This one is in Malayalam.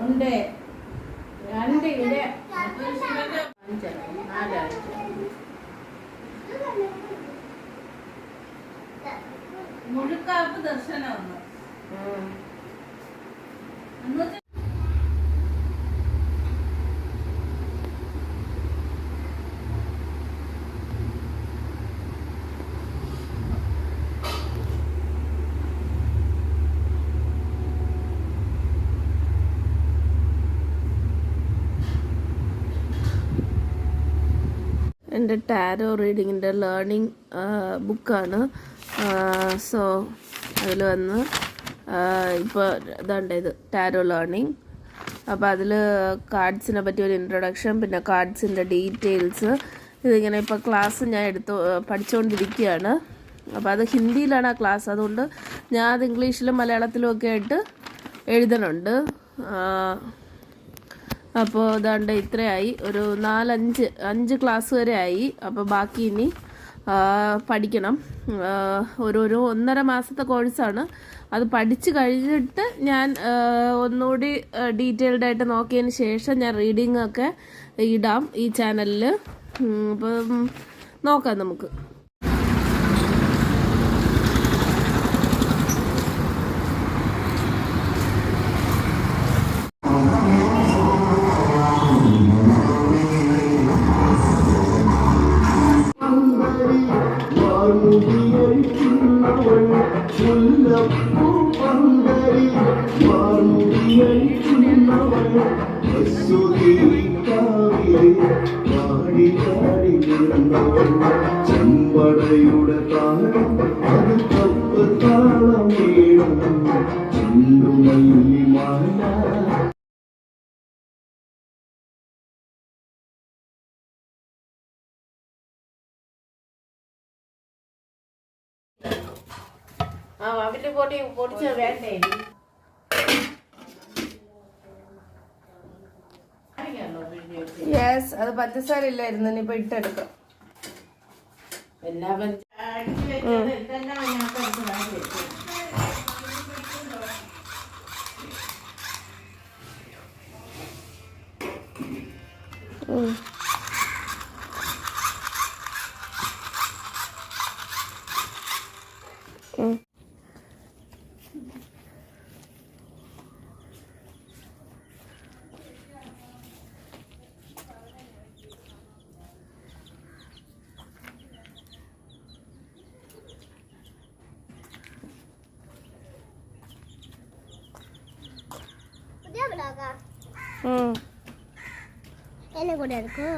ഉണ്ട്. 2 ഇവിടെ 5 4 മുഴുക്കാപ്പ് ദർശനം എൻ്റെ ടാരോ റീഡിങ്ങിൻ്റെ ലേണിംഗ് ബുക്കാണ്. സോ അതിൽ വന്ന് ഇപ്പോൾ ഇതുണ്ട്, ഇത് ടാരോ ലേണിംഗ്. അപ്പോൾ അതിൽ കാർഡ്സിനെ പറ്റി ഒരു ഇൻട്രൊഡക്ഷൻ, പിന്നെ കാർഡ്സിൻ്റെ ഡീറ്റെയിൽസ്. ഇതിങ്ങനെ ഇപ്പോൾ ക്ലാസ് ഞാൻ പഠിച്ചുകൊണ്ടിരിക്കുകയാണ്. അപ്പോൾ അത് ഹിന്ദിയിലാണ് ആ ക്ലാസ്, അതുകൊണ്ട് ഞാൻ അത് ഇംഗ്ലീഷിലും മലയാളത്തിലും ഒക്കെ ആയിട്ട് എഴുതണുണ്ട്. അപ്പോൾ ഇതാണ്ട് ഇത്രയായി, ഒരു 4-5 ക്ലാസ് വരെ ആയി. അപ്പോൾ ബാക്കി ഇനി പഠിക്കണം. ഒരു 1.5 മാസത്തെ കോഴ്സാണ്. അത് പഠിച്ചു കഴിഞ്ഞിട്ട് ഞാൻ ഒന്നുകൂടി ഡീറ്റെയിൽഡ് ആയിട്ട് നോക്കിയതിന് ശേഷം ഞാൻ റീഡിംഗ് ഒക്കെ ഇടാം ഈ ചാനലിൽ. അപ്പം നോക്കാം നമുക്ക്. ചെമ്പടയുടെ താളം അത് തപ്പ് താളം ചെണ്ടുമല്ലിമാല. അവന്റെ പൊടിച്ച വേണ്ടേ? യെസ്, അത് പഞ്ചസാര ഇല്ലായിരുന്നു, ഇനിയിപ്പോൾ ഇട്ടെടുക്കാം. എല്ലാം എന്നെ കൂടെ എടുക്കോ?